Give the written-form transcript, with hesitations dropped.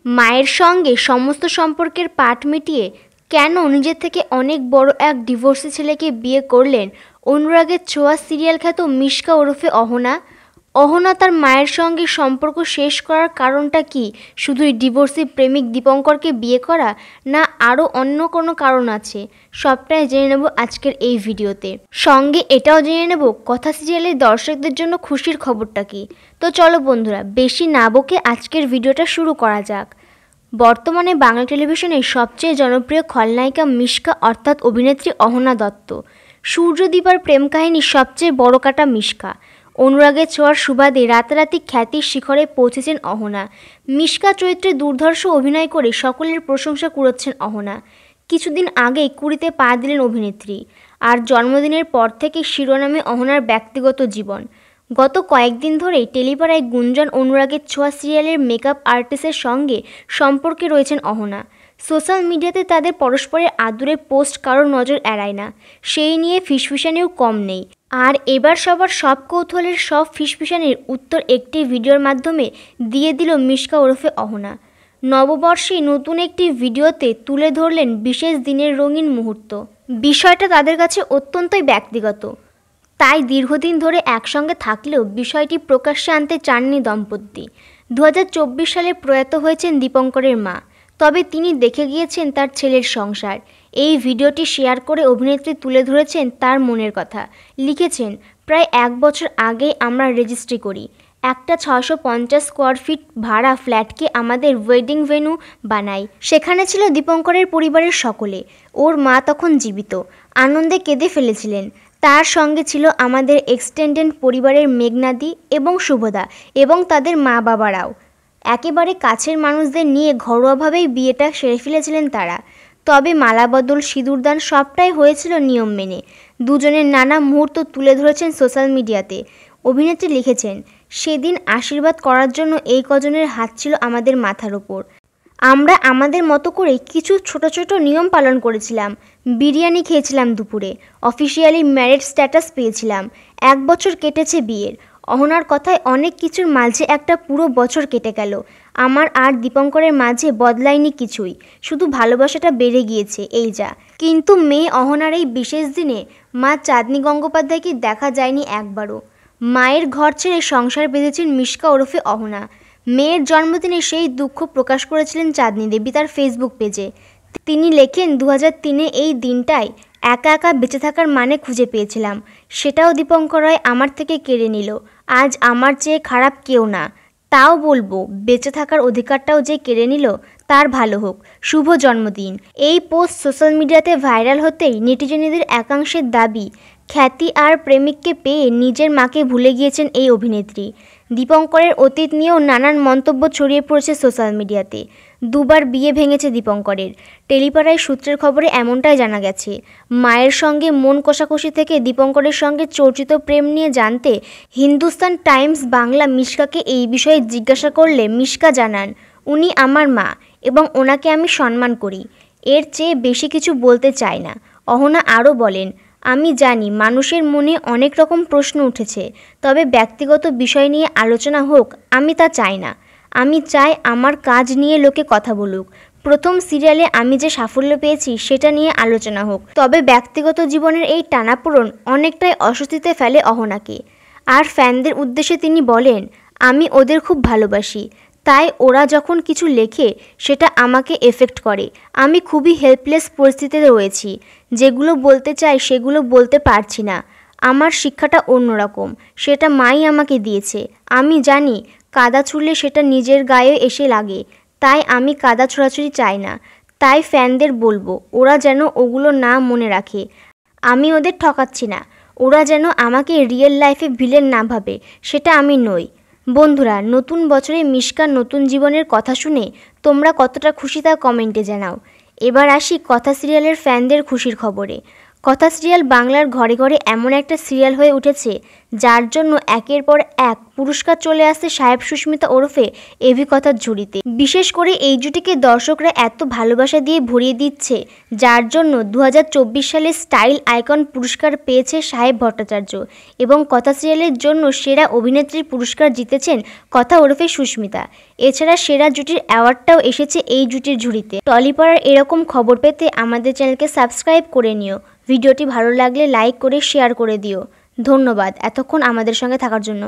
মায়ের সঙ্গে সমস্ত সম্পর্কের পাট মিটিয়ে কেন নিজের থেকে অনেক বড় এক ডিভোর্সি ছেলেকে বিয়ে করলেন অনুরাগের ছোঁয়া সিরিয়াল খ্যাত মিশকা ওরফে অহনা? অহনা তার মায়ের সঙ্গে সম্পর্ক শেষ করার কারণটা কি? শুধুই ডিভোর্সি প্রেমিক দীপঙ্করকে বিয়ে করা, না আরও অন্য কোনো কারণ আছে? সবটাই জেনে নেব আজকের এই ভিডিওতে। সঙ্গে এটাও জেনে নেব কথা সিরিয়ালের দর্শকদের জন্য খুশির খবরটা কি। তো চলো বন্ধুরা, বেশি না বকে আজকের ভিডিওটা শুরু করা যাক। বর্তমানে বাংলা টেলিভিশনের সবচেয়ে জনপ্রিয় খলনায়িকা মিশকা অর্থাৎ অভিনেত্রী অহনা দত্ত। সূর্যদীপার প্রেম কাহিনীর সবচেয়ে বড় কাটা মিশকা। অনুরাগের ছোঁয়ার সুবাদে রাতারাতি খ্যাতির শিখরে পৌঁছেছেন অহনা। মিশকা চরিত্রে দুর্ধর্ষ অভিনয় করে সকলের প্রশংসা কুড়োচ্ছেন অহনা। কিছুদিন আগেই 20-তে পা দিলেন অভিনেত্রী। আর জন্মদিনের পর থেকে শিরোনামে অহনার ব্যক্তিগত জীবন। গত কয়েকদিন ধরেই টেলিপাড়ায় গুঞ্জন অনুরাগের ছোঁয়া সিরিয়ালের মেকআপ আর্টিস্টের সঙ্গে সম্পর্কে রয়েছেন অহনা। সোশ্যাল মিডিয়াতে তাদের পরস্পরের আদুরে পোস্ট কারোর নজর এড়ায় না, সেই নিয়ে ফিসফিসানিও কম নেই। আর এবার সবার সব কৌতূহলের সব ফিসফিসানির উত্তর একটি ভিডিওর মাধ্যমে দিয়ে দিল মিশকা ওরফে অহনা। নববর্ষে নতুন একটি ভিডিওতে তুলে ধরলেন বিশেষ দিনের রঙিন মুহূর্ত। বিষয়টা তাদের কাছে অত্যন্তই ব্যক্তিগত, তাই দীর্ঘদিন ধরে একসঙ্গে থাকলেও বিষয়টি প্রকাশ্যে আনতে চাননি দম্পতি। 2024 সালে প্রয়াত হয়েছেন দীপঙ্করের মা, তবে তিনি দেখে গিয়েছেন তার ছেলের সংসার। এই ভিডিওটি শেয়ার করে অভিনেত্রী তুলে ধরেছেন তার মনের কথা। লিখেছেন, প্রায় 1 বছর আগেই আমরা রেজিস্ট্রি করি। একটা 650 স্কোয়ার ফিট ভাড়া ফ্ল্যাটকে আমাদের ওয়েডিং ভেন্যু বানাই। সেখানে ছিল দীপঙ্করের পরিবারের সকলে। ওর মা তখন জীবিত, আনন্দে কেঁদে ফেলেছিলেন। তার সঙ্গে ছিল আমাদের এক্সটেন্ডেড পরিবারের মেঘনাদি এবং শুভদা এবং তাদের মা বাবারাও। একেবারে কাছের মানুষদের নিয়ে ঘরোয়াভাবেই বিয়েটা সেরে ফেলেছিলেন তারা। তবে মালাবদল, সিঁদুরদান সবটাই হয়েছিল নিয়ম মেনে। দুজনের নানা মুহূর্ত তুলে ধরেছেন সোশ্যাল মিডিয়াতে। অভিনেত্রী লিখেছেন, সেদিন আশীর্বাদ করার জন্য এই কজনের হাত ছিল আমাদের মাথার ওপর। আমরা আমাদের মতো করে কিছু ছোট ছোট নিয়ম পালন করেছিলাম। বিরিয়ানি খেয়েছিলাম দুপুরে। অফিসিয়ালি ম্যারিড স্ট্যাটাস পেয়েছিলাম। 1 বছর কেটেছে বিয়ের। অহনার কথায় অনেক কিছুর মাঝে একটা পুরো বছর কেটে গেল। আমার আর দীপঙ্করের মাঝে বদলায়নি কিছুই, শুধু ভালোবাসাটা বেড়ে গিয়েছে, এই যা। কিন্তু মেয়ে অহনার এই বিশেষ দিনে মা চাঁদনী গঙ্গোপাধ্যায়কে দেখা যায়নি একবারও। মায়ের ঘর ছেড়ে সংসার বেঁধেছেন মিশকা ওরফে অহনা। মেয়ের জন্মদিনে সেই দুঃখ প্রকাশ করেছিলেন চাঁদনী দেবী তার ফেসবুক পেজে। তিনি লেখেন, 2003-এ এই দিনটায় একা একা বেঁচে থাকার মানে খুঁজে পেয়েছিলাম। সেটাও দীপঙ্কর রায় আমার থেকে কেড়ে নিল। আজ আমার চেয়ে খারাপ কেউ না। তাও বলবো, বেঁচে থাকার অধিকারটাও যে কেড়ে নিল, তার ভালো হোক, শুভ জন্মদিন। এই পোস্ট সোশ্যাল মিডিয়াতে ভাইরাল হতেই নেটিজেনদের একাংশের দাবি, খ্যাতি আর প্রেমিককে পেয়ে নিজের মাকে ভুলে গিয়েছেন এই অভিনেত্রী। দীপঙ্করের অতীত নিয়েও নানান মন্তব্য ছড়িয়ে পড়েছে সোশ্যাল মিডিয়াতে। 2বার বিয়ে ভেঙেছে দীপঙ্করের। টেলিপাড়ায় সূত্রের খবরে এমনটাই জানা গেছে। মায়ের সঙ্গে মন কষাকষি থেকে দীপঙ্করের সঙ্গে চর্চিত প্রেম নিয়ে জানতে হিন্দুস্তান টাইমস বাংলা মিশকাকে এই বিষয়ে জিজ্ঞাসা করলে মিশকা জানান, উনি আমার মা এবং ওনাকে আমি সম্মান করি। এর চেয়ে বেশি কিছু বলতে চাই না। অহনা আরও বলেন, আমি জানি মানুষের মনে অনেক রকম প্রশ্ন উঠেছে, তবে ব্যক্তিগত বিষয় নিয়ে আলোচনা হোক আমি তা চাই না। আমি চাই আমার কাজ নিয়ে লোকে কথা বলুক। প্রথম সিরিয়ালে আমি যে সাফল্য পেয়েছি সেটা নিয়ে আলোচনা হোক। তবে ব্যক্তিগত জীবনের এই টানাপোড়েন অনেকটাই অস্বস্তিতে ফেলে অহনাকে। আর ফ্যানদের উদ্দেশ্যে তিনি বলেন, আমি ওদের খুব ভালোবাসি, তাই ওরা যখন কিছু লেখে সেটা আমাকে এফেক্ট করে। আমি খুবই হেল্পলেস পরিস্থিতিতে রয়েছি। যেগুলো বলতে চাই সেগুলো বলতে পারছি না। আমার শিক্ষাটা অন্যরকম, সেটা মাই আমাকে দিয়েছে। আমি জানি কাদা ছুঁড়লে সেটা নিজের গায়ে এসে লাগে, তাই আমি কাদা ছোড়াছুড়ি চাই না। তাই ফ্যানদের বলবো, ওরা যেন ওগুলো না মনে রাখে। আমি ওদের ঠকাচ্ছি না। ওরা যেন আমাকে রিয়েল লাইফে ভিলেন না ভাবে, সেটা আমি নই। বন্ধুরা, নতুন বছরে মিশকার নতুন জীবনের কথা শুনে তোমরা কতটা খুশি তা কমেন্টে জানাও। এবার আসি কথা সিরিয়ালের ফ্যানদের খুশির খবরে। কথা সিরিয়াল বাংলার ঘরে ঘরে এমন একটা সিরিয়াল হয়ে উঠেছে যার জন্য একের পর এক পুরস্কার চলে আসছে সাহেব সুস্মিতা ওরফে এভি কথার ঝুড়িতে। বিশেষ করে এই জুটিকে দর্শকরা এত ভালোবাসা দিয়ে ভরিয়ে দিচ্ছে, যার জন্য 2024 সালে স্টাইল আইকন পুরস্কার পেয়েছে সাহেব ভট্টাচার্য এবং কথা সিরিয়ালের জন্য সেরা অভিনেত্রীর পুরস্কার জিতেছেন কথা ওরফে সুস্মিতা। এছাড়া সেরা জুটির অ্যাওয়ার্ডটাও এসেছে এই জুটির ঝুড়িতে। টলিপাড়ার এরকম খবর পেতে আমাদের চ্যানেলকে সাবস্ক্রাইব করে নিও। ভিডিওটি ভালো লাগলে লাইক করে শেয়ার করে দিও। ধন্যবাদ এতক্ষণ আমাদের সঙ্গে থাকার জন্য।